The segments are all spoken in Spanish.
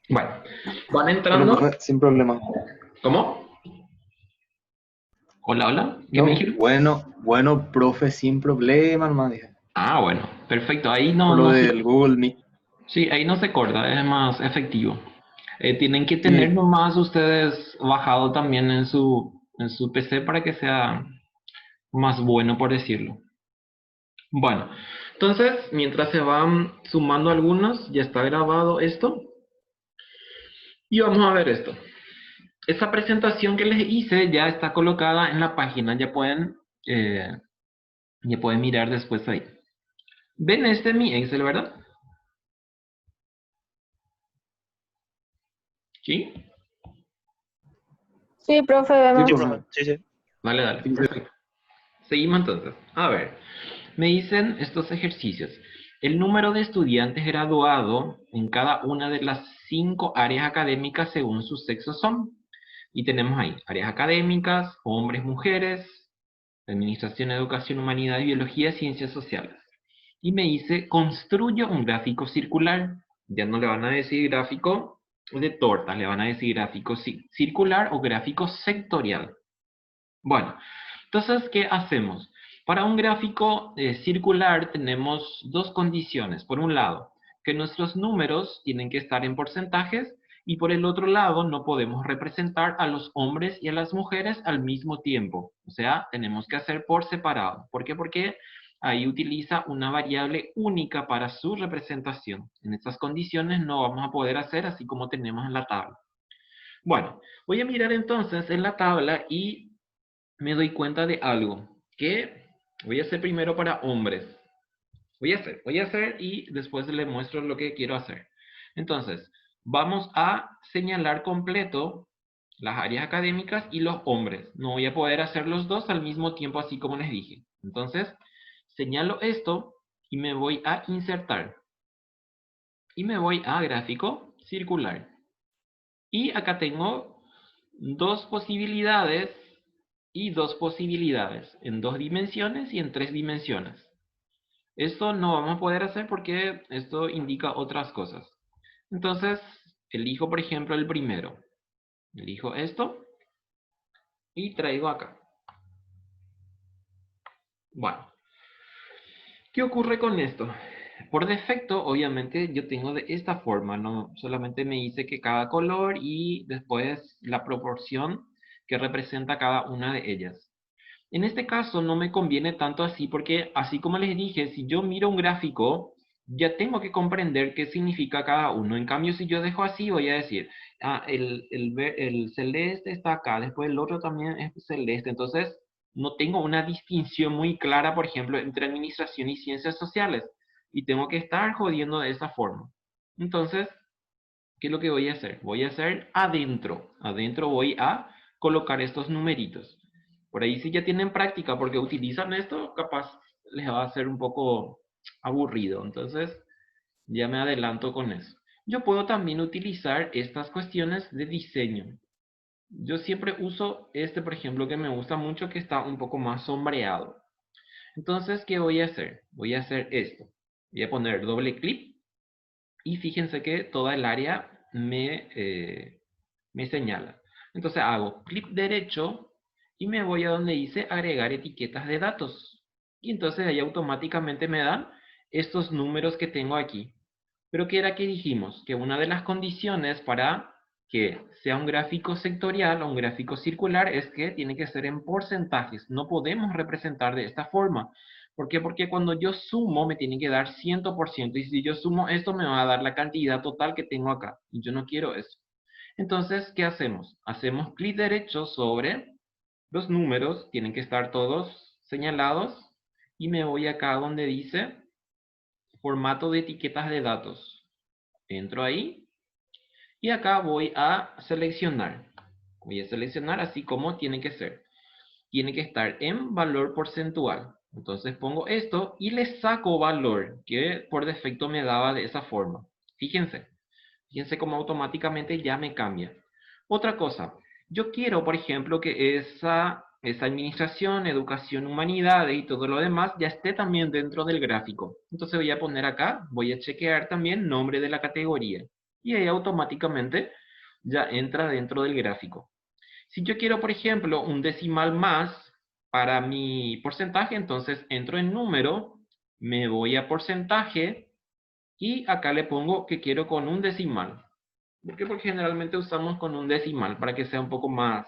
Bueno, van Bueno, entrando. profe, sin problema. ¿Cómo? Hola, hola. ¿Qué me No, dijeron? bueno, profe, sin problema, nomás dije. Ah, bueno, perfecto. Ahí Por no, lo no se, del Google Meet. sí, ahí no se corta, es más efectivo. Tienen que tener Sí, nomás ustedes bajado también en su PC para que sea más bueno, por decirlo. Bueno, entonces, mientras se van sumando algunos, ya está grabado esto. Y vamos a ver esto. Esa presentación que les hice ya está colocada en la página, eh, ya pueden mirar después ahí. Ven este mi Excel, ¿verdad? ¿Sí? Sí, profe, sí, Sí, vemos. profe, profe. sí, sí. Dale, dale, Sí, sí. perfecto. Seguimos entonces. A ver, me dicen estos ejercicios. El número de estudiantes graduados en cada una de las 5 áreas académicas según su sexo son. Y tenemos ahí áreas académicas, hombres, mujeres, administración, educación, humanidades, biología, ciencias sociales. Y me dice, construye un gráfico circular. Ya no le van a decir gráfico de tortas, le van a decir gráfico circular o gráfico sectorial. Bueno, entonces, ¿qué hacemos? Para un gráfico circular tenemos dos condiciones. Por un lado, que nuestros números tienen que estar en porcentajes y por el otro lado no podemos representar a los hombres y a las mujeres al mismo tiempo. O sea, tenemos que hacer por separado. ¿Por qué? Porque ahí utiliza una variable única para su representación. En estas condiciones no vamos a poder hacer así como tenemos en la tabla. Bueno, voy a mirar entonces en la tabla y me doy cuenta de algo que voy a hacer primero para hombres. Voy a hacer y después les muestro lo que quiero hacer. Entonces, vamos a señalar completo las áreas académicas y los hombres. No voy a poder hacer los dos al mismo tiempo, así como les dije. Entonces, señalo esto y me voy a insertar. Y me voy a gráfico circular. Y acá tengo dos posibilidades y dos posibilidades en 2 dimensiones y en 3 dimensiones. Esto no vamos a poder hacer porque esto indica otras cosas. Entonces, elijo por ejemplo el primero. Elijo esto y traigo acá. Bueno, ¿qué ocurre con esto? Por defecto, obviamente, yo tengo de esta forma, no solamente me dice que cada color y después la proporción que representa cada una de ellas. En este caso no me conviene tanto así porque, así como les dije, si yo miro un gráfico, ya tengo que comprender qué significa cada uno. En cambio, si yo dejo así, voy a decir, el celeste está acá, después el otro también es celeste. Entonces, no tengo una distinción muy clara, por ejemplo, entre administración y ciencias sociales. Y tengo que estar jodiendo de esa forma. Entonces, ¿qué es lo que voy a hacer? Voy a hacer adentro. Adentro voy a colocar estos numeritos. Por ahí si ya tienen práctica porque utilizan esto, capaz les va a ser un poco aburrido. Entonces, ya me adelanto con eso. Yo puedo también utilizar estas cuestiones de diseño. Yo siempre uso este, por ejemplo, que me gusta mucho, que está un poco más sombreado. Entonces, ¿qué voy a hacer? Voy a hacer esto. Voy a poner doble clic y fíjense que toda el área me señala. Entonces hago clic derecho y me voy a donde dice agregar etiquetas de datos. Y entonces ahí automáticamente me dan estos números que tengo aquí. Pero ¿qué era que dijimos? Que una de las condiciones para que sea un gráfico sectorial o un gráfico circular es que tiene que ser en porcentajes. No podemos representar de esta forma. ¿Por qué? Porque cuando yo sumo me tiene que dar 100% y si yo sumo esto me va a dar la cantidad total que tengo acá. Y yo no quiero eso. Entonces, ¿qué hacemos? Hacemos clic derecho sobre los números, tienen que estar todos señalados y me voy acá donde dice formato de etiquetas de datos. Entro ahí y acá voy a seleccionar. Voy a seleccionar así como tiene que ser. Tiene que estar en valor porcentual. Entonces pongo esto y le saco valor, que por defecto me daba de esa forma. Fíjense, fíjense cómo automáticamente ya me cambia. Otra cosa, yo quiero, por ejemplo, que esa administración, educación, humanidades y todo lo demás ya esté también dentro del gráfico. Entonces voy a poner acá, voy a chequear también nombre de la categoría. y ahí automáticamente ya entra dentro del gráfico. Si yo quiero, por ejemplo, un decimal más para mi porcentaje, entonces entro en número, me voy a porcentaje y acá le pongo que quiero con un decimal. ¿Por qué? Porque generalmente usamos con un decimal para que sea un poco más.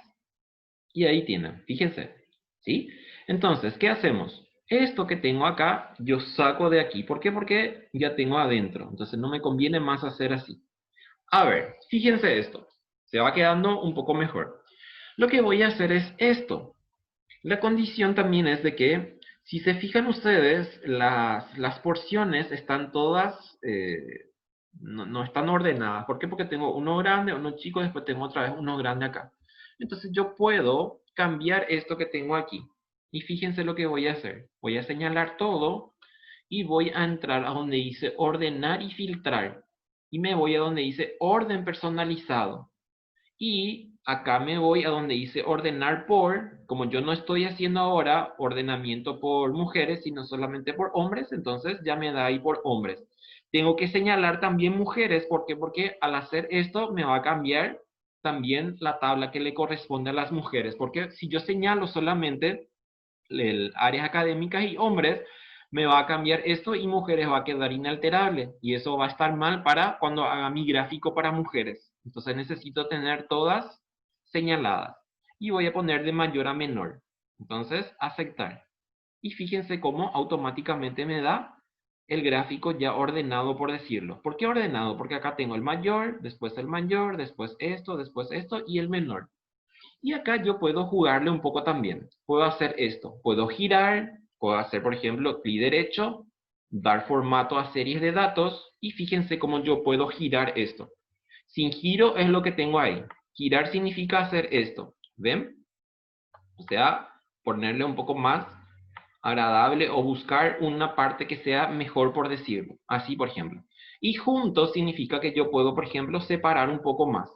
Y ahí tienen, fíjense, ¿sí? Entonces, ¿qué hacemos? Esto que tengo acá, yo saco de aquí. ¿Por qué? Porque ya tengo adentro. Entonces no me conviene más hacer así. A ver, fíjense esto. Se va quedando un poco mejor. Lo que voy a hacer es esto. La condición también es de que, si se fijan ustedes, las porciones están todas, no están ordenadas. ¿Por qué? Porque tengo uno grande, uno chico, después tengo otra vez uno grande acá. Entonces yo puedo cambiar esto que tengo aquí. Y fíjense lo que voy a hacer. Voy a señalar todo y voy a entrar a donde dice ordenar y filtrar. Y me voy a donde dice orden personalizado. Y acá me voy a donde dice ordenar por, como yo no estoy haciendo ahora ordenamiento por mujeres, sino solamente por hombres, entonces ya me da ahí por hombres. Tengo que señalar también mujeres, ¿por qué? Porque al hacer esto me va a cambiar también la tabla que le corresponde a las mujeres, porque si yo señalo solamente áreas académicas y hombres, me va a cambiar esto y mujeres va a quedar inalterable. Y eso va a estar mal para cuando haga mi gráfico para mujeres. Entonces necesito tener todas señaladas. Y voy a poner de mayor a menor. Entonces, aceptar. Y fíjense cómo automáticamente me da el gráfico ya ordenado, por decirlo. ¿Por qué ordenado? Porque acá tengo el mayor, después después esto y el menor. Y acá yo puedo jugarle un poco también. Puedo hacer esto. Puedo girar, puedo hacer, por ejemplo, clic derecho, dar formato a series de datos, y fíjense cómo yo puedo girar esto. Sin giro es lo que tengo ahí. Girar significa hacer esto. ¿Ven? O sea, ponerle un poco más agradable o buscar una parte que sea mejor, por decirlo. Así, por ejemplo. Y junto significa que yo puedo, por ejemplo, separar un poco más.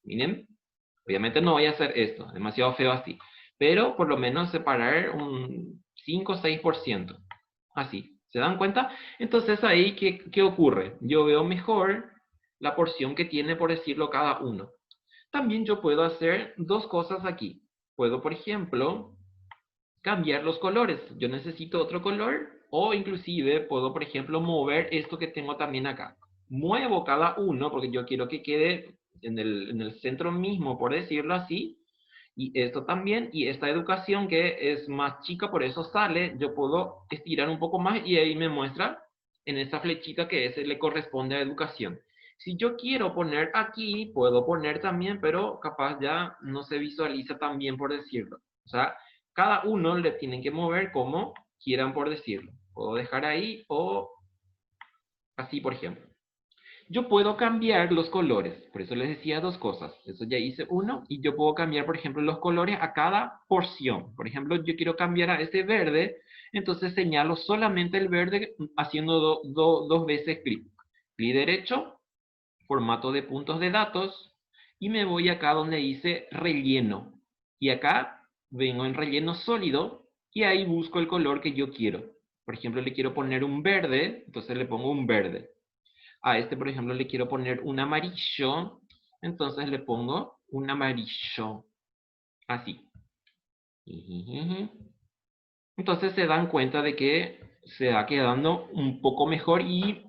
Miren. Obviamente no voy a hacer esto, demasiado feo así. Pero por lo menos separar un 5 o 6%. Así, ¿se dan cuenta? Entonces ahí, ¿qué ocurre? Yo veo mejor la porción que tiene, por decirlo, cada uno. También yo puedo hacer dos cosas aquí. Puedo, por ejemplo, cambiar los colores. Yo necesito otro color, o inclusive puedo, por ejemplo, mover esto que tengo también acá. Muevo cada uno porque yo quiero que quede en el centro mismo, por decirlo así. Y esto también, y esta educación que es más chica, por eso sale, yo puedo estirar un poco más y ahí me muestra en esta flechita que ese le corresponde a educación. Si yo quiero poner aquí, puedo poner también, pero capaz ya no se visualiza tan bien, por decirlo. O sea, cada uno le tienen que mover como quieran, por decirlo. Puedo dejar ahí o así, por ejemplo. Yo puedo cambiar los colores, por eso les decía dos cosas. Eso ya hice uno, y yo puedo cambiar, por ejemplo, los colores a cada porción. Por ejemplo, yo quiero cambiar a este verde, entonces señalo solamente el verde haciendo dos veces clic. Clic derecho, formato de puntos de datos, y me voy acá donde dice relleno. Y acá vengo en relleno sólido, y ahí busco el color que yo quiero. Por ejemplo, le quiero poner un verde, entonces le pongo un verde. A este, por ejemplo, le quiero poner un amarillo, entonces le pongo un amarillo, así. Entonces se dan cuenta de que se va quedando un poco mejor, y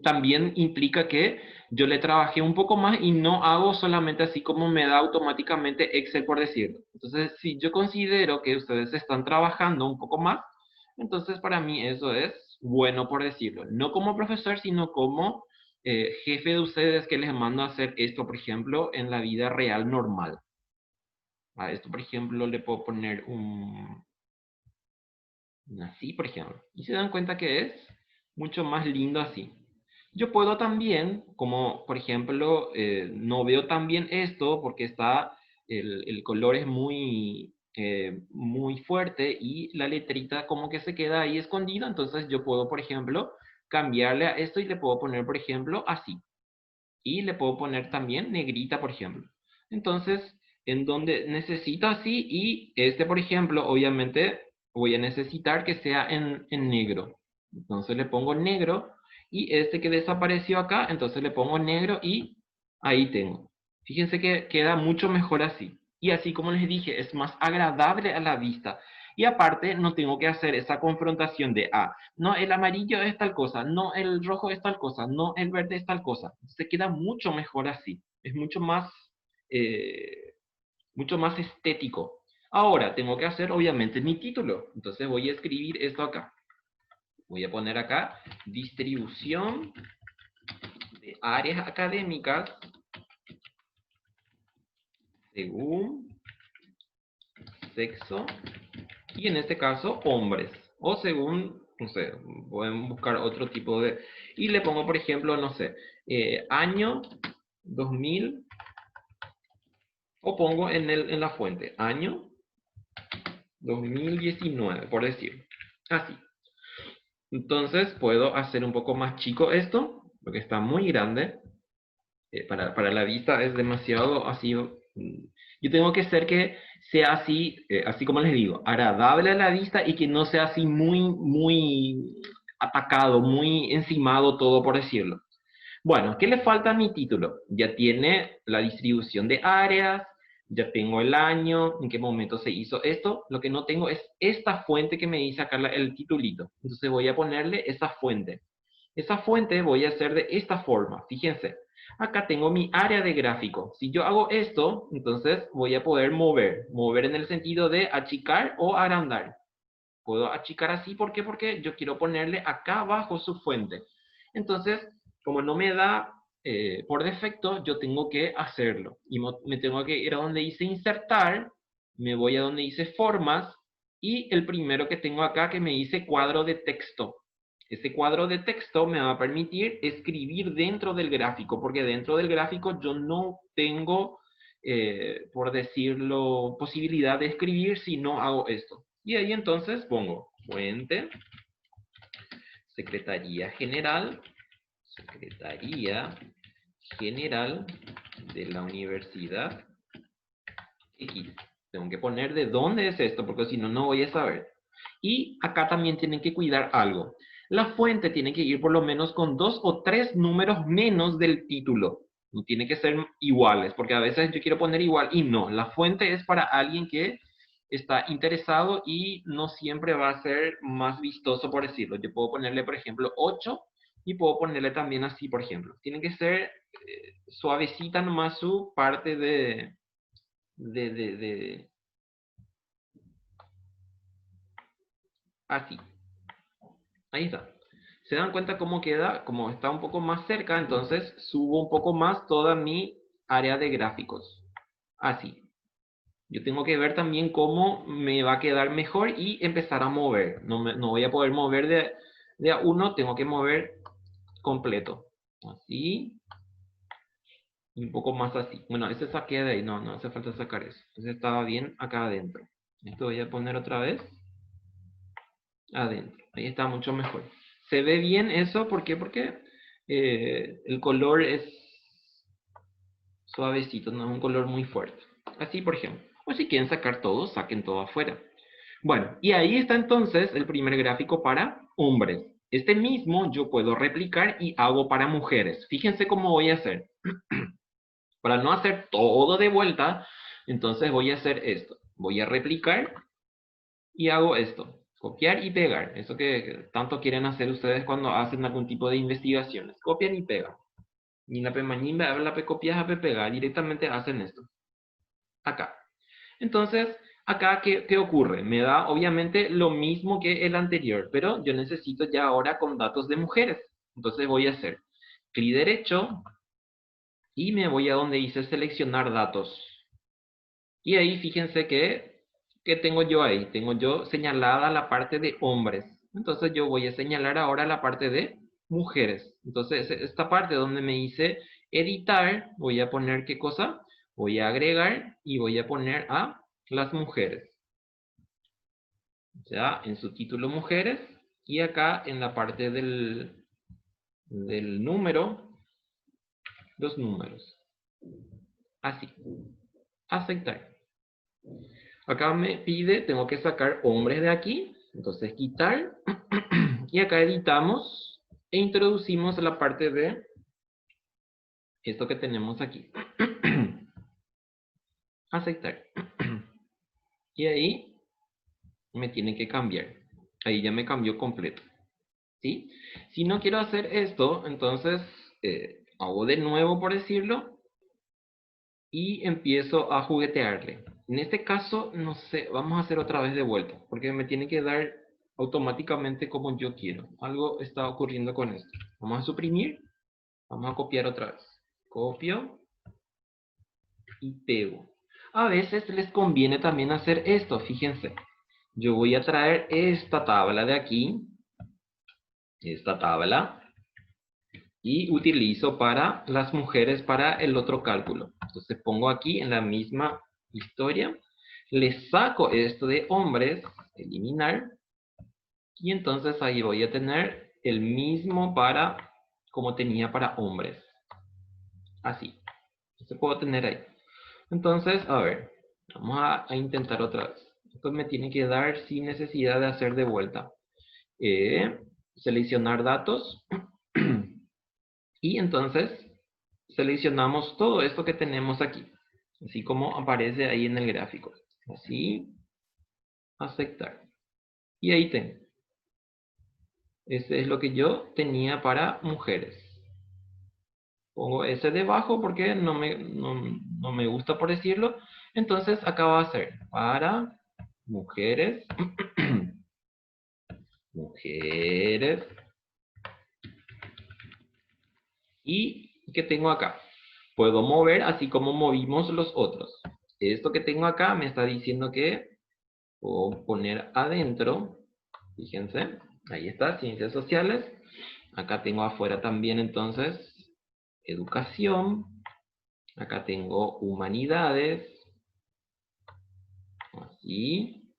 también implica que yo le trabajé un poco más y no hago solamente así como me da automáticamente Excel, por decirlo. Entonces, si yo considero que ustedes están trabajando un poco más, entonces para mí eso es bueno, por decirlo. No como profesor, sino como jefe de ustedes, que les mando a hacer esto, por ejemplo, en la vida real normal. A esto, por ejemplo, le puedo poner así, por ejemplo. Y se dan cuenta que es mucho más lindo así. Yo puedo también, como por ejemplo, no veo tan bien esto porque el color es muy fuerte y la letrita como que se queda ahí escondida. Entonces yo puedo, por ejemplo, cambiarle a esto y le puedo poner, por ejemplo, así. Y le puedo poner también negrita, por ejemplo. Entonces, en donde necesito así, y este, por ejemplo, obviamente voy a necesitar que sea en negro. Entonces le pongo negro, y este que desapareció acá, entonces le pongo negro y Ahí tengo. Fíjense que queda mucho mejor así. Y así como les dije, es más agradable a la vista. Y aparte, no tengo que hacer esa confrontación de, no, el amarillo es tal cosa, no, el rojo es tal cosa, no, el verde es tal cosa. Se queda mucho mejor así. Es mucho más estético. Ahora, tengo que hacer, obviamente, mi título. Entonces voy a escribir esto acá. Voy a poner acá, distribución de áreas académicas según sexo, y en este caso hombres, o según, no sé, pueden buscar otro tipo de, y le pongo por ejemplo, no sé, año 2000, o pongo en la fuente, año 2019, por decir, así. Entonces puedo hacer un poco más chico esto, porque está muy grande, para la vista es demasiado así. Yo tengo que hacer que sea así, así como les digo, agradable a la vista y que no sea así muy atacado, muy encimado todo, por decirlo. Bueno, ¿qué le falta a mi título? Ya tiene la distribución de áreas, ya tengo el año, en qué momento se hizo esto. Lo que no tengo es esta fuente que me dice acá el titulito. Entonces voy a ponerle esa fuente. Esa fuente voy a hacer de esta forma. Fíjense, acá tengo mi área de gráfico. Si yo hago esto, entonces voy a poder mover. Mover en el sentido de achicar o agrandar. Puedo achicar así, ¿por qué? Porque yo quiero ponerle acá abajo su fuente. Entonces, como no me da por defecto, yo tengo que hacerlo. Y me tengo que ir a donde dice insertar, me voy a donde dice formas, y el primero que tengo acá que me dice cuadro de texto. Ese cuadro de texto me va a permitir escribir dentro del gráfico, porque dentro del gráfico yo no tengo, por decirlo, posibilidad de escribir si no hago esto. Y ahí entonces pongo fuente, Secretaría General de la Universidad X. Tengo que poner de dónde es esto, porque si no, no voy a saber. Y acá también tienen que cuidar algo. La fuente tiene que ir por lo menos con 2 o 3 números menos del título. No tiene que ser iguales, porque a veces yo quiero poner igual y no. La fuente es para alguien que está interesado y no siempre va a ser más vistoso, por decirlo. Yo puedo ponerle, por ejemplo, 8 y puedo ponerle también así, por ejemplo. Tiene que ser suavecita nomás su parte de así. Ahí está. ¿Se dan cuenta cómo queda? Como está un poco más cerca, entonces subo un poco más toda mi área de gráficos. Así. Yo tengo que ver también cómo me va a quedar mejor y empezar a mover. No voy a poder mover de a uno, tengo que mover completo. Así. Y un poco más así. Bueno, ese saqué de ahí. No hace falta sacar eso. Entonces estaba bien acá adentro. Esto voy a poner otra vez adentro. Ahí está mucho mejor. ¿Se ve bien eso? ¿Por qué? Porque el color es suavecito, no es un color muy fuerte. Así, por ejemplo. O si quieren sacar todo, saquen todo afuera. Bueno, y ahí está entonces el primer gráfico para hombres. Este mismo yo puedo replicar y hago para mujeres. Fíjense cómo voy a hacer. Para no hacer todo de vuelta, entonces voy a hacer esto. Voy a replicar y hago esto. Copiar y pegar. Eso que tanto quieren hacer ustedes cuando hacen algún tipo de investigaciones. Copian y pegan. Ni la pemañimba, la pe copias, a pe pegar. Directamente hacen esto. Acá. Entonces, acá, ¿qué ocurre? Me da obviamente lo mismo que el anterior, pero yo necesito ya ahora con datos de mujeres. Entonces voy a hacer clic derecho y me voy a donde dice seleccionar datos. Y ahí fíjense que tengo yo ahí. Tengo yo señalada la parte de hombres. Entonces yo voy a señalar ahora la parte de mujeres. Entonces esta parte donde me dice editar, voy a poner ¿qué cosa? Voy a agregar y voy a poner a las mujeres. O sea, en su título mujeres y acá en la parte del número, los números. Así. Aceptar. Acá me pide, tengo que sacar hombres de aquí, entonces quitar, y acá editamos e introducimos la parte de esto que tenemos aquí. Aceptar. Y ahí me tiene que cambiar. Ahí ya me cambió completo. ¿Sí? Si no quiero hacer esto, entonces hago de nuevo, por decirlo, y empiezo a juguetearle. En este caso, no sé, vamos a hacer otra vez de vuelta, porque me tiene que dar automáticamente como yo quiero. Algo está ocurriendo con esto. Vamos a suprimir, vamos a copiar otra vez. Copio y pego. A veces les conviene también hacer esto, fíjense. Yo voy a traer esta tabla de aquí, esta tabla, y utilizo para las mujeres para el otro cálculo. Entonces pongo aquí en la misma historia, le saco esto de hombres, eliminar, y entonces ahí voy a tener el mismo para, como tenía para hombres. Así. Se puedo tener ahí. Entonces, a ver, vamos a intentar otra vez. Esto me tiene que dar sin necesidad de hacer de vuelta. Seleccionar datos. Y entonces seleccionamos todo esto que tenemos aquí. Así como aparece ahí en el gráfico. Así. Aceptar. Y ahí tengo. Ese es lo que yo tenía para mujeres. Pongo ese debajo porque no me gusta por decirlo. Entonces acá va a ser para mujeres. Mujeres. ¿Y qué tengo acá? Puedo mover así como movimos los otros. Esto que tengo acá me está diciendo que puedo poner adentro. Fíjense, ahí está, ciencias sociales. Acá tengo afuera también entonces educación. Acá tengo humanidades. Así.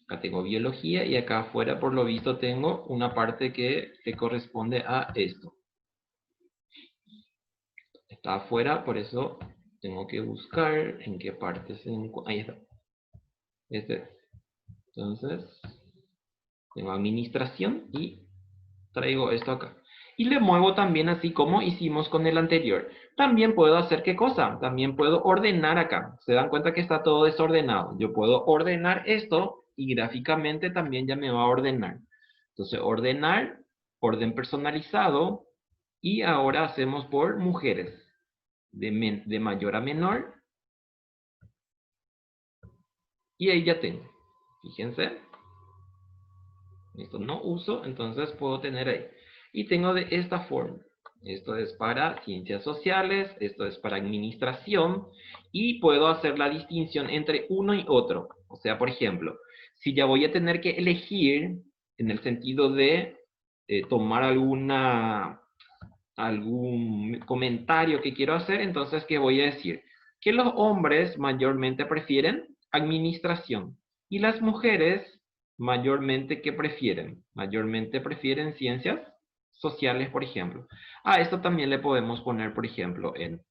Acá tengo biología y acá afuera por lo visto tengo una parte que corresponde a esto. Está afuera, por eso tengo que buscar en qué parte se encuentra. Ahí está. Este. Entonces, tengo administración y traigo esto acá. Y le muevo también así como hicimos con el anterior. También puedo hacer ¿qué cosa? También puedo ordenar acá. Se dan cuenta que está todo desordenado. Yo puedo ordenar esto y gráficamente también ya me va a ordenar. Entonces, ordenar, orden personalizado. Y ahora hacemos por mujeres. De mayor a menor. Y ahí ya tengo. Fíjense. Esto no uso, entonces puedo tener ahí. Y tengo de esta forma. Esto es para ciencias sociales, esto es para administración, y puedo hacer la distinción entre uno y otro. O sea, por ejemplo, si ya voy a tener que elegir en el sentido de tomar algún comentario que quiero hacer, entonces, ¿qué voy a decir? Que los hombres mayormente prefieren administración y las mujeres mayormente, ¿qué prefieren? Mayormente prefieren ciencias sociales, por ejemplo. A esto también le podemos poner, por ejemplo, en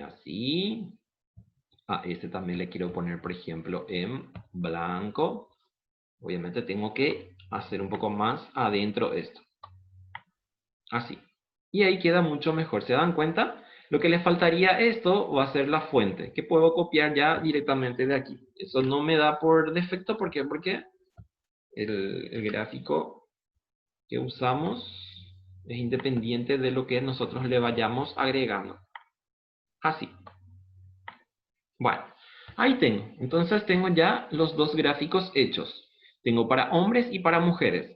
así. A este también le quiero poner, por ejemplo, en blanco. Obviamente tengo que hacer un poco más adentro esto. Así. Y ahí queda mucho mejor. ¿Se dan cuenta? Lo que le faltaría a esto va a ser la fuente, que puedo copiar ya directamente de aquí. Eso no me da por defecto. ¿Por qué? Porque el gráfico que usamos es independiente de lo que nosotros le vayamos agregando. Así. Bueno, ahí tengo. Entonces tengo ya los dos gráficos hechos. Tengo para hombres y para mujeres.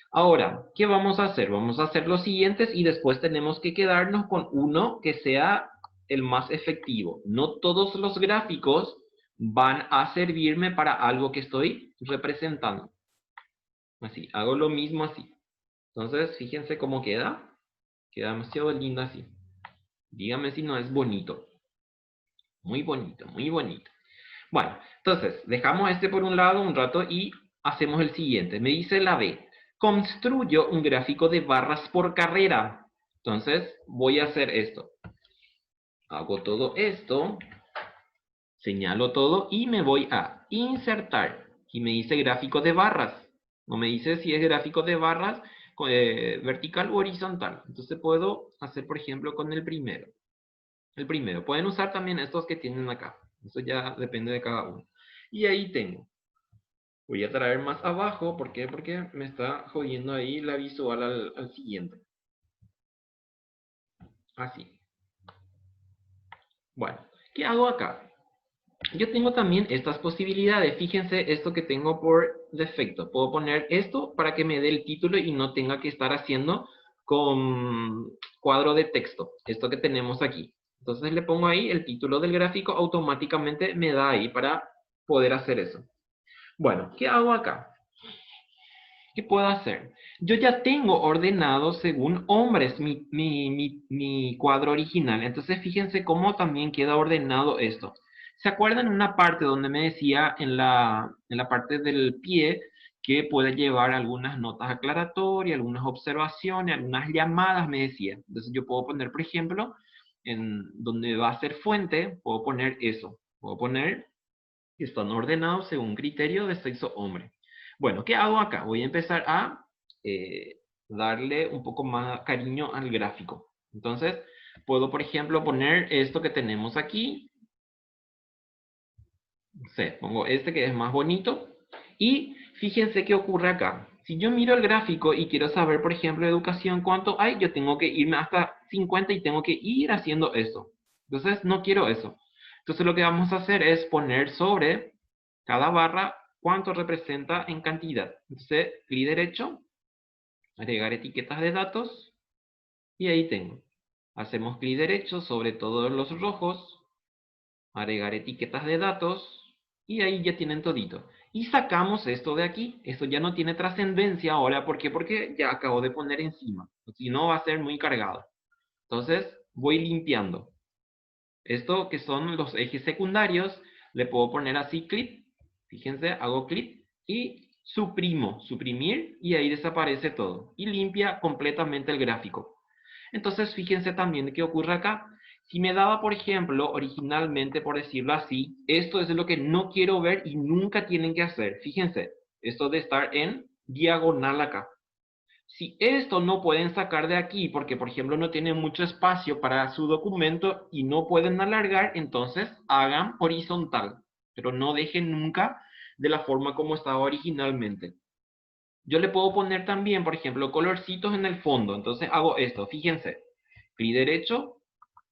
Ahora, ¿qué vamos a hacer? Vamos a hacer los siguientes y después tenemos que quedarnos con uno que sea el más efectivo. No todos los gráficos van a servirme para algo que estoy representando. Así, hago lo mismo así. Entonces, fíjense cómo queda. Queda demasiado lindo así. Dígame si no es bonito. Muy bonito, muy bonito. Bueno, entonces, dejamos este por un lado un rato y hacemos el siguiente. Me dice la B. Construyo un gráfico de barras por carrera. Entonces, voy a hacer esto. Hago todo esto. Señalo todo y me voy a insertar. Y me dice gráfico de barras. No me dice si es gráfico de barras, vertical u horizontal. Entonces puedo hacer, por ejemplo, con el primero. El primero. Pueden usar también estos que tienen acá. Eso ya depende de cada uno. Y ahí tengo. Voy a traer más abajo. ¿Por qué? Porque me está jodiendo ahí la visual al siguiente. Así. Bueno, ¿qué hago acá? Yo tengo también estas posibilidades. Fíjense esto que tengo por defecto. Puedo poner esto para que me dé el título y no tenga que estar haciendo con cuadro de texto. Esto que tenemos aquí. Entonces le pongo ahí el título del gráfico. Automáticamente me da ahí para poder hacer eso. Bueno, ¿qué hago acá? ¿Qué puedo hacer? Yo ya tengo ordenado según hombres mi cuadro original. Entonces fíjense cómo también queda ordenado esto. ¿Se acuerdan una parte donde me decía en la parte del pie que puede llevar algunas notas aclaratorias, algunas observaciones, algunas llamadas, me decía? Entonces yo puedo poner, por ejemplo, en donde va a ser fuente, puedo poner eso. Puedo poner que están ordenados según criterio de sexo hombre. Bueno, ¿qué hago acá? Voy a empezar a darle un poco más cariño al gráfico. Entonces, puedo, por ejemplo, poner esto que tenemos aquí. No sé, pongo este que es más bonito. Y fíjense qué ocurre acá. Si yo miro el gráfico y quiero saber, por ejemplo, educación, cuánto hay, yo tengo que irme hasta 50 y tengo que ir haciendo eso. Entonces, no quiero eso. Entonces, lo que vamos a hacer es poner sobre cada barra cuánto representa en cantidad. Entonces, clic derecho, agregar etiquetas de datos, y ahí tengo. Hacemos clic derecho sobre todos los rojos, agregar etiquetas de datos, y ahí ya tienen todito. Y sacamos esto de aquí. Esto ya no tiene trascendencia ahora. ¿Por qué? Porque ya acabo de poner encima. Si no, va a ser muy cargado. Entonces, voy limpiando. Esto que son los ejes secundarios, le puedo poner así clic. Fíjense, hago clic y suprimo, suprimir, y ahí desaparece todo. Y limpia completamente el gráfico. Entonces, fíjense también qué ocurre acá. Si me daba, por ejemplo, originalmente, por decirlo así, esto es lo que no quiero ver y nunca tienen que hacer. Fíjense, esto de estar en diagonal acá. Si esto no pueden sacar de aquí porque, por ejemplo, no tienen mucho espacio para su documento y no pueden alargar, entonces hagan horizontal, pero no dejen nunca de la forma como estaba originalmente. Yo le puedo poner también, por ejemplo, colorcitos en el fondo. Entonces hago esto, fíjense, clic derecho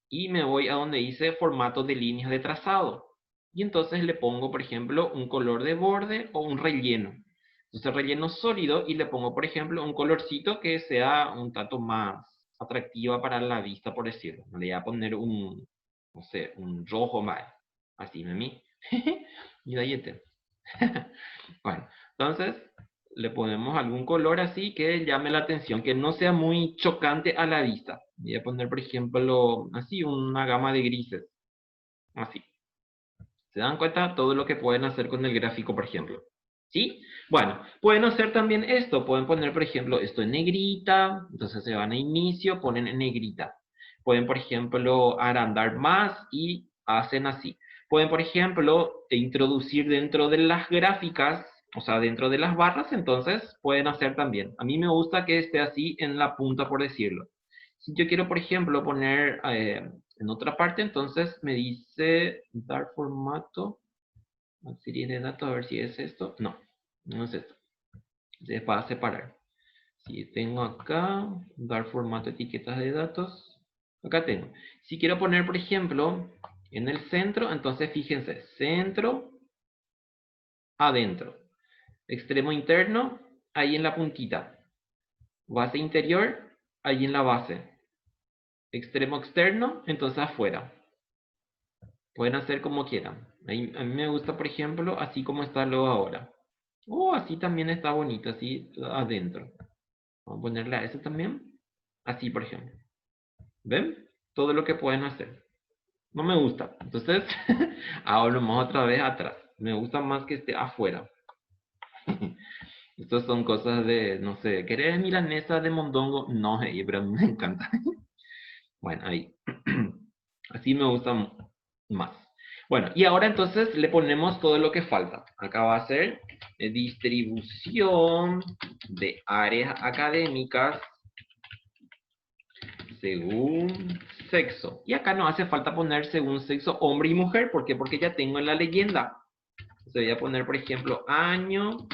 y me voy a donde dice formato de líneas de trazado. Y entonces le pongo, por ejemplo, un color de borde o un relleno. Entonces relleno sólido y le pongo, por ejemplo, un colorcito que sea un tanto más atractiva para la vista, por decirlo. Le voy a poner un, no sé, un rojo más. Así, mí. Y de ahí está. Bueno, entonces le ponemos algún color así que llame la atención, que no sea muy chocante a la vista. Voy a poner, por ejemplo, así una gama de grises. Así. ¿Se dan cuenta todo lo que pueden hacer con el gráfico, por ejemplo? ¿Sí? Bueno, pueden hacer también esto. Pueden poner, por ejemplo, esto en negrita. Entonces se van a inicio, ponen en negrita. Pueden, por ejemplo, agrandar más y hacen así. Pueden, por ejemplo, introducir dentro de las gráficas, o sea, dentro de las barras, entonces pueden hacer también. A mí me gusta que esté así en la punta, por decirlo. Si yo quiero, por ejemplo, poner en otra parte, entonces me dice dar formato, una serie de datos, a ver si es esto. No, no es esto. Entonces, para separar. Si tengo acá, dar formato etiquetas de datos, acá tengo. Si quiero poner, por ejemplo, en el centro, entonces fíjense, centro, adentro. Extremo interno, ahí en la puntita. Base interior, ahí en la base. Extremo externo, entonces afuera. Pueden hacer como quieran. A mí me gusta, por ejemplo, así como está luego ahora. O así también está bonito, así adentro. Vamos a ponerle a eso también. Así, por ejemplo. ¿Ven? Todo lo que pueden hacer. No me gusta. Entonces, ahora vamos otra vez atrás. Me gusta más que esté afuera. Estas son cosas de, no sé, ¿querés milanesa de mondongo? No, pero a mí me encanta. Bueno, ahí. Así me gusta más. Bueno, y ahora entonces le ponemos todo lo que falta. Acá va a ser distribución de áreas académicas según sexo. Y acá no hace falta poner según sexo hombre y mujer. ¿Por qué? Porque ya tengo en la leyenda. Entonces voy a poner, por ejemplo, año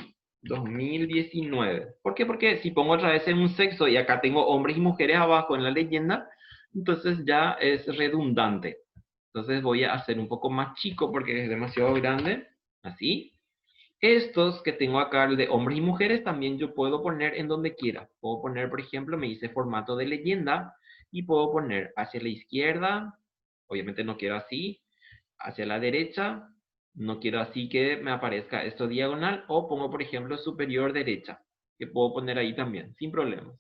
2019. ¿Por qué? Porque si pongo otra vez en un sexo y acá tengo hombres y mujeres abajo en la leyenda, entonces ya es redundante. Entonces voy a hacer un poco más chico porque es demasiado grande. Así. Estos que tengo acá, el de hombres y mujeres, también yo puedo poner en donde quiera. Puedo poner, por ejemplo, me dice formato de leyenda y puedo poner hacia la izquierda, obviamente no quiero así, hacia la derecha, no quiero así que me aparezca esto diagonal, o pongo, por ejemplo, superior derecha, que puedo poner ahí también, sin problemas.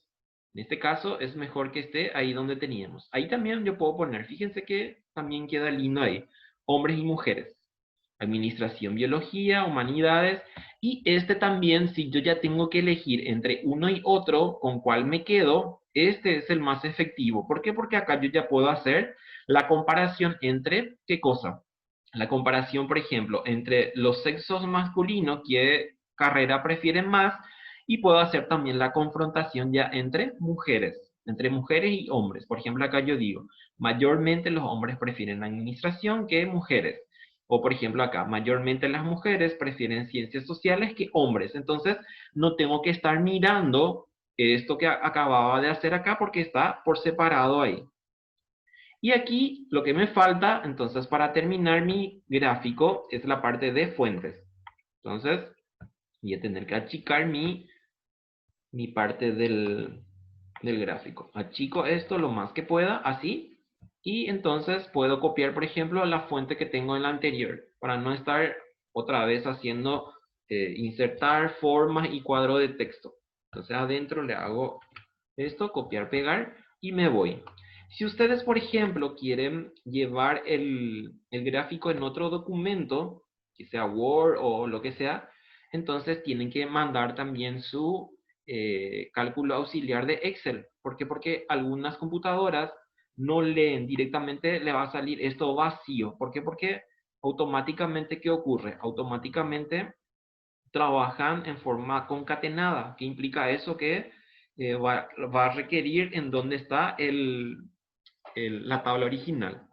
En este caso es mejor que esté ahí donde teníamos. Ahí también yo puedo poner, fíjense que también queda lindo ahí, hombres y mujeres. Administración, biología, humanidades, y este también, si yo ya tengo que elegir entre uno y otro, con cuál me quedo, este es el más efectivo. ¿Por qué? Porque acá yo ya puedo hacer la comparación entre, ¿qué cosa? La comparación, por ejemplo, entre los sexos masculinos, qué carrera prefieren más, y puedo hacer también la confrontación ya entre mujeres y hombres. Por ejemplo, acá yo digo, mayormente los hombres prefieren administración que mujeres. O por ejemplo acá, mayormente las mujeres prefieren ciencias sociales que hombres. Entonces, no tengo que estar mirando esto que acababa de hacer acá porque está por separado ahí. Y aquí lo que me falta, entonces, para terminar mi gráfico es la parte de fuentes. Entonces, voy a tener que achicar mi parte del gráfico. Achico esto lo más que pueda, así. Y entonces puedo copiar, por ejemplo, la fuente que tengo en la anterior, para no estar otra vez haciendo insertar formas y cuadro de texto. Entonces adentro le hago esto, copiar, pegar, y me voy. Si ustedes, por ejemplo, quieren llevar el gráfico en otro documento, que sea Word o lo que sea, entonces tienen que mandar también su cálculo auxiliar de Excel. ¿Por qué? Porque algunas computadoras no leen directamente, le va a salir esto vacío. ¿Por qué? Porque automáticamente, ¿qué ocurre? Automáticamente trabajan en forma concatenada. ¿Qué implica eso? Que va a requerir en dónde está la tabla original.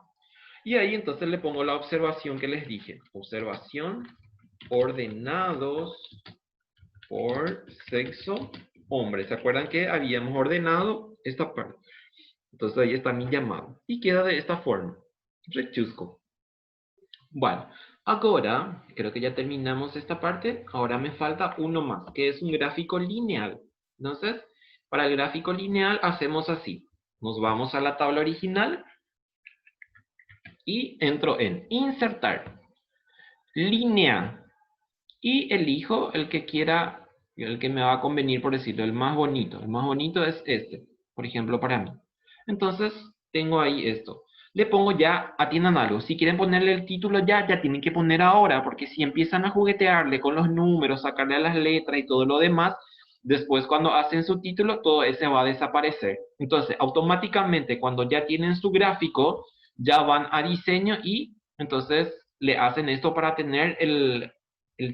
Y ahí entonces le pongo la observación que les dije. Observación, ordenados por sexo hombre. ¿Se acuerdan que habíamos ordenado esta parte? Entonces ahí está mi llamado. Y queda de esta forma. Rechusco. Bueno, ahora creo que ya terminamos esta parte. Ahora me falta uno más, que es un gráfico lineal. Entonces, para el gráfico lineal hacemos así. Nos vamos a la tabla original y entro en insertar, línea, y elijo el que quiera, el que me va a convenir, por decirlo, el más bonito. El más bonito es este, por ejemplo, para mí. Entonces, tengo ahí esto. Le pongo ya, atiendan algo. Si quieren ponerle el título ya tienen que poner ahora, porque si empiezan a juguetearle con los números, sacarle a las letras y todo lo demás, después cuando hacen su título, todo ese va a desaparecer. Entonces, automáticamente, cuando ya tienen su gráfico, ya van a diseño y entonces le hacen esto para tener el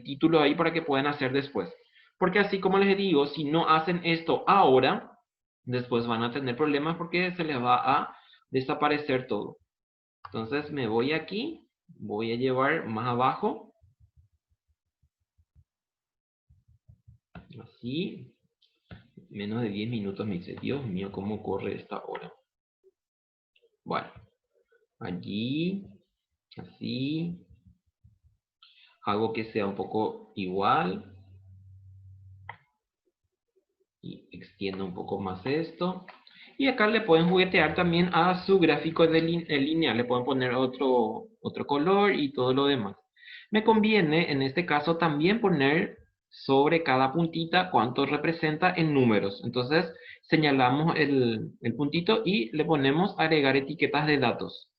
título ahí para que puedan hacer después. Porque así como les digo, si no hacen esto ahora, después van a tener problemas porque se les va a desaparecer todo. Entonces me voy aquí, voy a llevar más abajo. Así, menos de 10 minutos me dice, Dios mío, cómo corre esta hora. Bueno, allí, así, hago que sea un poco igual. Y extiendo un poco más esto. Y acá le pueden juguetear también a su gráfico de lineal. Le pueden poner otro color y todo lo demás. Me conviene en este caso también poner sobre cada puntita cuánto representa en números. Entonces señalamos el puntito y le ponemos agregar etiquetas de datos.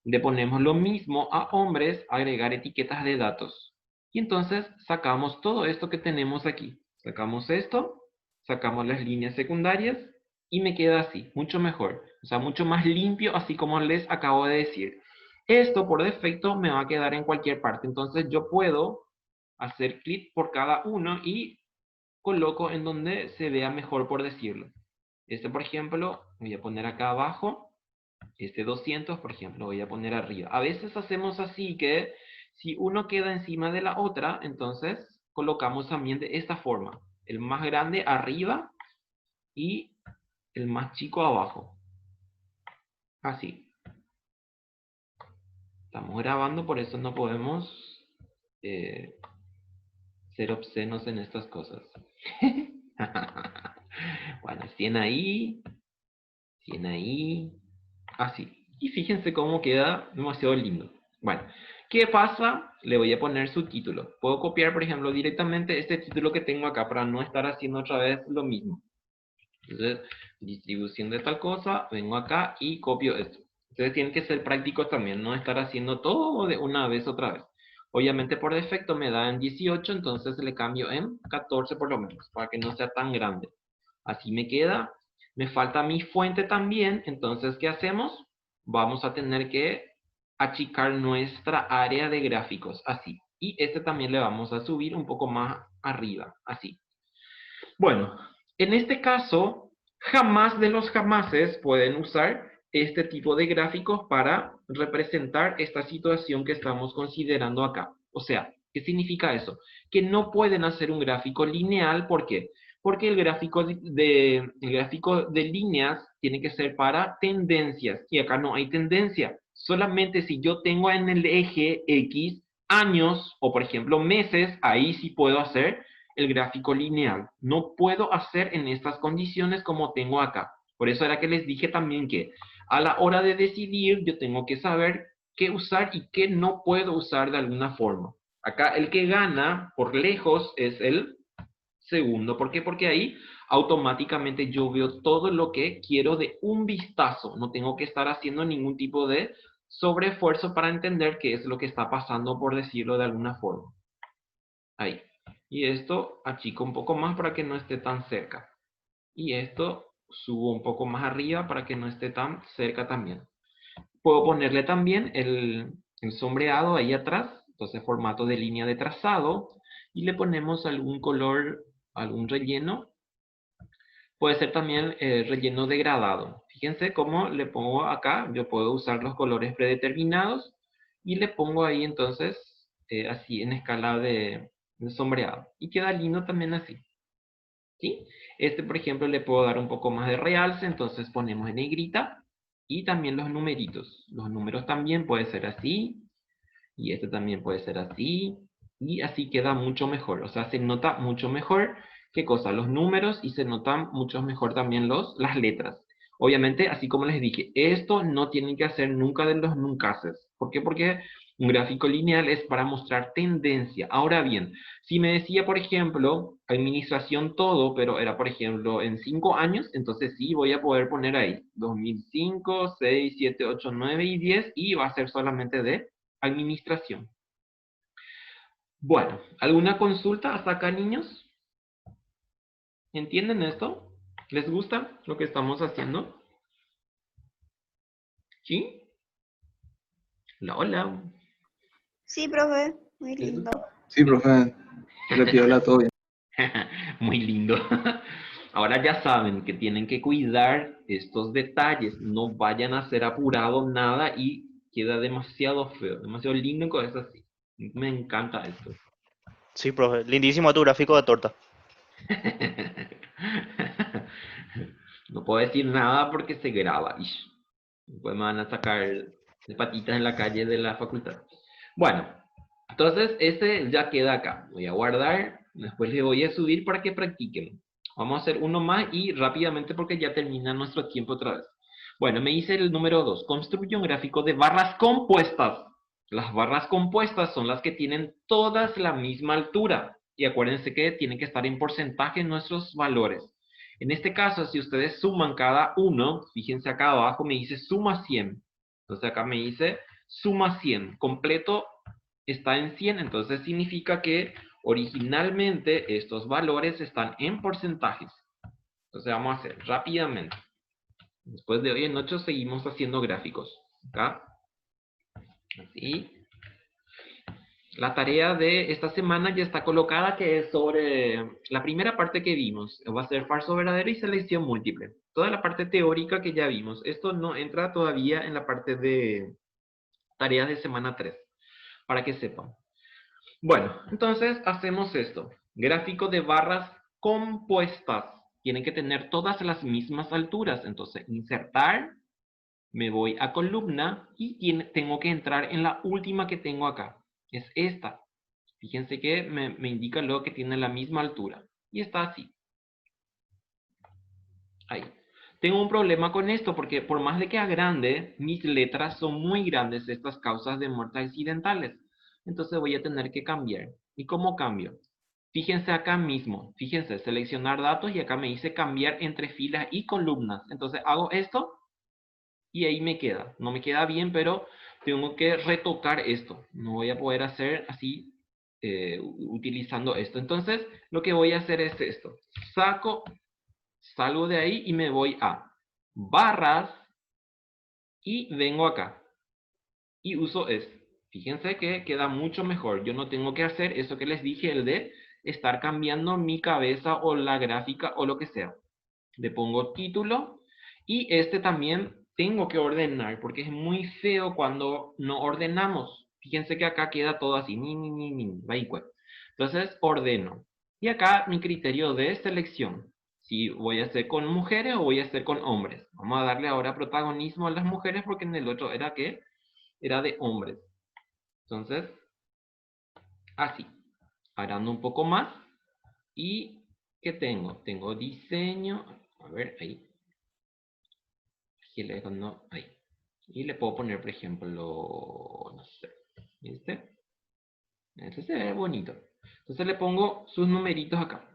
Le ponemos lo mismo a hombres, agregar etiquetas de datos. Y entonces sacamos todo esto que tenemos aquí. Sacamos esto, sacamos las líneas secundarias y me queda así, mucho mejor. O sea, mucho más limpio, así como les acabo de decir. Esto por defecto me va a quedar en cualquier parte. Entonces yo puedo hacer clic por cada uno y coloco en donde se vea mejor, por decirlo. Este, por ejemplo, voy a poner acá abajo. Este 200, por ejemplo, voy a poner arriba. A veces hacemos así que si uno queda encima de la otra, entonces colocamos también de esta forma. El más grande arriba y el más chico abajo. Así. Estamos grabando, por eso no podemos ser obscenos en estas cosas. Bueno, 100 ahí, 100 ahí, así. Y fíjense cómo queda demasiado lindo. Bueno, ¿qué pasa? Le voy a poner su título. Puedo copiar, por ejemplo, directamente este título que tengo acá para no estar haciendo otra vez lo mismo. Entonces, distribución de tal cosa, vengo acá y copio esto. Entonces tienen que ser prácticos también, no estar haciendo todo de una vez otra vez. Obviamente por defecto me da en 18, entonces le cambio en 14 por lo menos, para que no sea tan grande. Así me queda. Me falta mi fuente también, entonces ¿qué hacemos? Vamos a tener que achicar nuestra área de gráficos, así. Y este también le vamos a subir un poco más arriba, así. Bueno, en este caso, jamás de los jamases pueden usar este tipo de gráficos para representar esta situación que estamos considerando acá. O sea, ¿qué significa eso? Que no pueden hacer un gráfico lineal, ¿por qué? Porque el gráfico de líneas tiene que ser para tendencias, y acá no hay tendencia. Solamente si yo tengo en el eje X años, o por ejemplo meses, ahí sí puedo hacer el gráfico lineal. No puedo hacer en estas condiciones como tengo acá. Por eso era que les dije también que a la hora de decidir yo tengo que saber qué usar y qué no puedo usar de alguna forma. Acá el que gana por lejos es el segundo. ¿Por qué? Porque ahí automáticamente yo veo todo lo que quiero de un vistazo. No tengo que estar haciendo ningún tipo de sobreesfuerzo para entender qué es lo que está pasando, por decirlo de alguna forma. Ahí. Y esto achico un poco más para que no esté tan cerca. Y esto subo un poco más arriba para que no esté tan cerca también. Puedo ponerle también el sombreado ahí atrás, entonces formato de línea de trazado, y le ponemos algún color, algún relleno. Puede ser también relleno degradado. Fíjense cómo le pongo acá, yo puedo usar los colores predeterminados y le pongo ahí entonces así en escala de sombreado. Y queda lindo también así. ¿Sí? Este, por ejemplo, le puedo dar un poco más de realce, entonces ponemos en negrita y también los numeritos. Los números también puede ser así y este también puede ser así y así queda mucho mejor. O sea, se nota mucho mejor, ¿qué cosa? Los números y se notan mucho mejor también las letras. Obviamente, así como les dije, esto no tienen que hacer nunca de los nuncases. ¿Por qué? Porque un gráfico lineal es para mostrar tendencia. Ahora bien, si me decía, por ejemplo, administración todo, pero era, por ejemplo, en 5 años, entonces sí voy a poder poner ahí 2005, 6, 7, 8, 9 y 10 y va a ser solamente de administración. Bueno, ¿alguna consulta hasta acá, niños? ¿Entienden esto? ¿Les gusta lo que estamos haciendo? ¿Sí? Hola, hola. Sí, profe, muy ¿Les lindo. gusta? Sí, profe, repiola todo bien. Muy lindo. Ahora ya saben que tienen que cuidar estos detalles. No vayan a ser apurados nada y queda demasiado feo, demasiado lindo con eso así. Me encanta esto. Sí, profe. Lindísimo tu gráfico de torta. No puedo decir nada porque se graba. Ish. Después me van a sacar de patitas en la calle de la facultad. Bueno, entonces este ya queda acá. Voy a guardar, después le voy a subir para que practiquen. Vamos a hacer uno más y rápidamente porque ya termina nuestro tiempo otra vez. Bueno, me hice el número 2. Construye un gráfico de barras compuestas. Las barras compuestas son las que tienen todas la misma altura. Y acuérdense que tienen que estar en porcentaje nuestros valores. En este caso, si ustedes suman cada uno, fíjense acá abajo me dice suma 100. Entonces acá me dice suma 100. Completo está en 100, entonces significa que originalmente estos valores están en porcentajes. Entonces vamos a hacer rápidamente. Después de hoy en 8 seguimos haciendo gráficos. Acá. Así. La tarea de esta semana ya está colocada, que es sobre la primera parte que vimos. Va a ser falso verdadero y selección múltiple. Toda la parte teórica que ya vimos. Esto no entra todavía en la parte de tareas de semana 3, para que sepan. Bueno, entonces hacemos esto. Gráfico de barras compuestas. Tienen que tener todas las mismas alturas. Entonces, insertar, me voy a columna y tengo que entrar en la última que tengo acá. Es esta. Fíjense que me indica luego que tiene la misma altura. Y está así. Ahí. Tengo un problema con esto porque por más de que agrande, mis letras son muy grandes, estas causas de muerte accidentales. Entonces voy a tener que cambiar. ¿Y cómo cambio? Fíjense acá mismo. Fíjense, seleccionar datos y acá me dice cambiar entre filas y columnas. Entonces hago esto y ahí me queda. No me queda bien, pero tengo que retocar esto. No voy a poder hacer así utilizando esto. Entonces lo que voy a hacer es esto. Salgo de ahí y me voy a barras y vengo acá. Y uso esto. Fíjense que queda mucho mejor. Yo no tengo que hacer eso que les dije, el de estar cambiando mi cabeza o la gráfica o lo que sea. Le pongo título y este también tengo que ordenar porque es muy feo cuando no ordenamos. Fíjense que acá queda todo así. Entonces ordeno. Y acá mi criterio de selección. Si voy a hacer con mujeres o voy a hacer con hombres. Vamos a darle ahora protagonismo a las mujeres porque en el otro era que era de hombres. Entonces, así. Agrando un poco más. ¿Y qué tengo? Tengo diseño. A ver, ahí. Aquí le no, ahí. Y le puedo poner, por ejemplo, no sé. ¿Viste? Este se ve bonito. Entonces le pongo sus numeritos acá.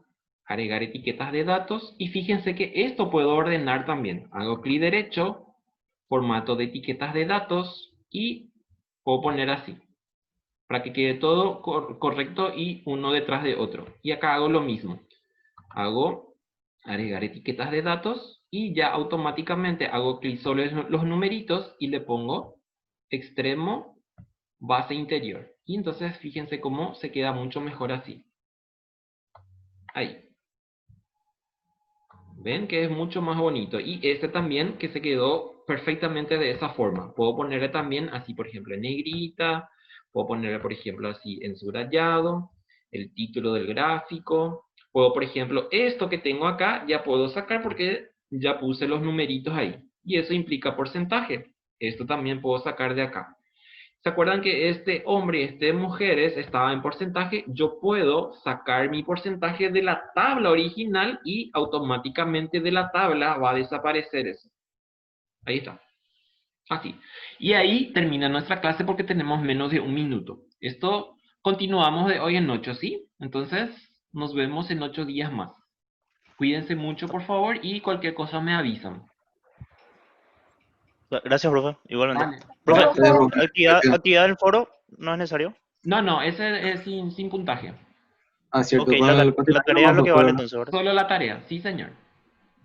Agregar etiquetas de datos. Y fíjense que esto puedo ordenar también. Hago clic derecho. Formato de etiquetas de datos. Y puedo poner así. Para que quede todo correcto y uno detrás de otro. Y acá hago lo mismo. Hago agregar etiquetas de datos y ya automáticamente hago clic sobre los numeritos y le pongo extremo base interior. Y entonces fíjense cómo se queda mucho mejor así. Ahí. ¿Ven que es mucho más bonito? Y este también que se quedó perfectamente de esa forma. Puedo ponerle también así, por ejemplo, en negrita. Puedo ponerle, por ejemplo, así en subrayado. El título del gráfico. Puedo, por ejemplo, esto que tengo acá, ya puedo sacar porque ya puse los numeritos ahí. Y eso implica porcentaje. Esto también puedo sacar de acá. ¿Se acuerdan que este hombre y este mujeres estaba en porcentaje? Yo puedo sacar mi porcentaje de la tabla original y automáticamente de la tabla va a desaparecer eso. Ahí está. Así. Y ahí termina nuestra clase porque tenemos menos de un minuto. Esto continuamos de hoy en 8, ¿sí? Entonces, nos vemos en 8 días más. Cuídense mucho, por favor, y cualquier cosa me avisan. Gracias, profe. Igualmente. Vale. Profe, Gracias, profe. actividad del foro no es necesario. No, ese es sin puntaje. Ah, cierto. Ok, Con el la tarea es lo que vale entonces, ¿verdad? Solo la tarea, sí, señor.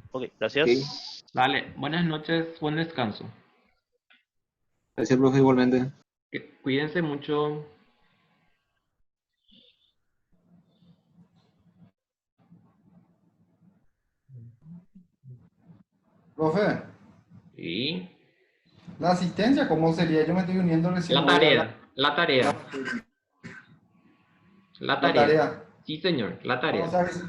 Ok, gracias. Vale, buenas noches, buen descanso. Gracias, profe, igualmente. Cuídense mucho. Profe, Sí. la asistencia, ¿cómo sería? Yo me estoy uniendo recién La hoy a tarea, la tarea, la la tarea. tarea. Sí, señor, la Vamos tarea. a ver si